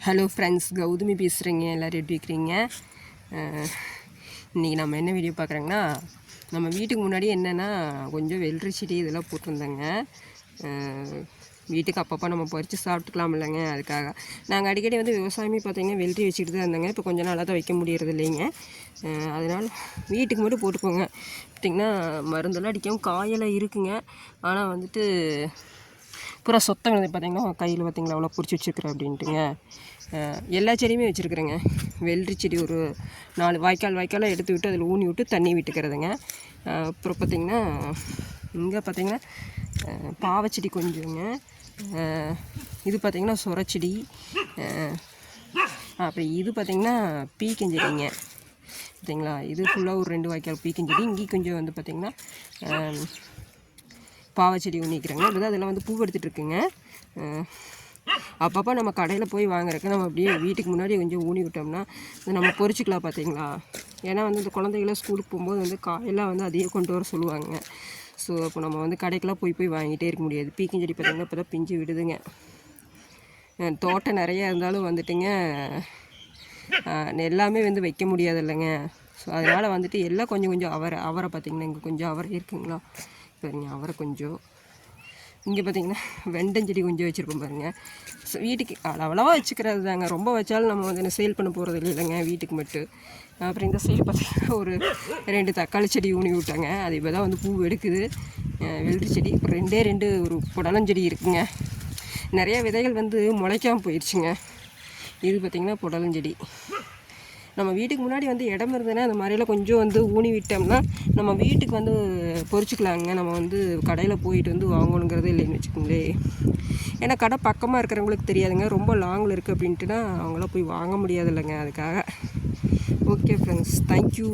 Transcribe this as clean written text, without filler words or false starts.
Hello friends, Gautami பேசுகிறீங்க. எல்லோரும் எப்படி இருக்கிறீங்க? இன்றைக்கி நம்ம என்ன வீடியோ பார்க்குறோங்கன்னா, நம்ம வீட்டுக்கு முன்னாடி என்னென்னா கொஞ்சம் வெள்ளரி செடி இதெல்லாம் போட்டிருந்தாங்க. வீட்டுக்கு அப்பப்போ நம்ம பறித்து சாப்பிட்டுக்கலாம் இல்லைங்க, அதுக்காக நாங்கள் அடிக்கடி வந்து விவசாயமே பார்த்திங்கன்னா வெள்ளரி வச்சுக்கிட்டு தான் இருந்தாங்க. இப்போ கொஞ்சம் நாளாக தான் வைக்க முடியறது இல்லைங்க. அதனால் வீட்டுக்கு மட்டும் போட்டுக்கோங்க. பார்த்திங்கன்னா மருந்தெல்லாம் அடிக்கவும் காயெல்லாம் இருக்குங்க. ஆனால் வந்துட்டு பூரா சொத்தம் வந்து பார்த்திங்கன்னா கையில் பார்த்திங்களா அவ்வளோ பிடிச்சி வச்சுருக்குறேன் அப்படின்ட்டுங்க. எல்லா செடியுமே வச்சுருக்குறேங்க. வெள்ளரி செடி ஒரு 4 வாய்க்காலாக எடுத்து விட்டு அதில் ஊனி விட்டு தண்ணி விட்டுக்கிறதுங்க. அப்புறம் பார்த்திங்கன்னா இங்கே பார்த்திங்கன்னா பாவச்செடி கொஞ்சங்க. இது பார்த்திங்கன்னா சொரச்செடி. அப்புறம் இது பார்த்திங்கன்னா பீக்கஞ்செடிங்க. பார்த்திங்களா, இது ஃபுல்லாக ஒரு 2 வாய்க்கால் பீக்கஞ்செடி. இங்கேயும் கொஞ்சம் வந்து பார்த்திங்கன்னா பாவச்செடி ஊனிக்கிறேங்க. இப்போதான் அதெல்லாம் வந்து பூ எடுத்துகிட்ருக்குங்க. அப்பப்போ நம்ம கடையில் போய் வாங்குறதுக்கு நம்ம அப்படியே வீட்டுக்கு முன்னாடி கொஞ்சம் ஊனி விட்டோம்னா நம்ம பொறிச்சிக்கலாம் பார்த்திங்களா. ஏன்னா வந்து இந்த குழந்தைகளாம் ஸ்கூலுக்கு போகும்போது வந்து காயெல்லாம் வந்து அதையே கொண்டு வர சொல்லுவாங்க. ஸோ அப்போ நம்ம வந்து கடைக்கெல்லாம் போய் வாங்கிட்டே இருக்க முடியாது. பீக்கஞ்செடி பார்த்திங்கன்னா இப்போ தான் பிஞ்சு விடுதுங்க. தோட்டம் நிறையா இருந்தாலும் வந்துட்டுங்க எல்லாமே வந்து வைக்க முடியாது இல்லைங்க. ஸோ அதனால் வந்துட்டு எல்லாம் கொஞ்சம் அவரை பார்த்திங்கன்னா இங்கே கொஞ்சம் அவரை இருக்குங்களா பாருங்க. அவரை கொஞ்சம் இங்கே பார்த்திங்கன்னா வெண்டஞ்செடி கொஞ்சம் வச்சுருப்போம் பாருங்கள். ஸோ வீட்டுக்கு அவ்வளோவா வச்சுக்கிறது தாங்க. ரொம்ப வச்சாலும் நம்ம வந்து சேல் பண்ண போகிறது இல்லைங்க, வீட்டுக்கு மட்டும். அப்புறம் இந்த சைடு பார்த்திங்கன்னா ஒரு 2 தக்காளி செடி ஊனி விட்டாங்க. அது இப்போ தான் வந்து பூ எடுக்குது. வெள்ளரி செடி அப்புறம் 2 ஒரு புடலஞ்செடி இருக்குங்க. நிறைய விதைகள் வந்து முளைக்காமல் போயிடுச்சுங்க. இது பார்த்திங்கன்னா புடலஞ்செடி. நம்ம வீட்டுக்கு முன்னாடி வந்து இடம் இருந்ததுன்னா அந்த மாதிரிலாம் கொஞ்சம் வந்து ஊனி விட்டோம்னா நம்ம வீட்டுக்கு வந்து பொறிச்சிக்கலாங்க. நம்ம வந்து கடையில் போயிட்டு வந்து வாங்கணுங்கிறதே இல்லைன்னு வச்சுக்கோங்களேன். ஏன்னா கடை பக்கமாக இருக்கிறவங்களுக்கு தெரியாதுங்க. ரொம்ப லாங்கில் இருக்குது அப்படின்ட்டுனா அவங்களாம் போய் வாங்க முடியாது இல்லைங்க, அதுக்காக. Okay friends, thank you.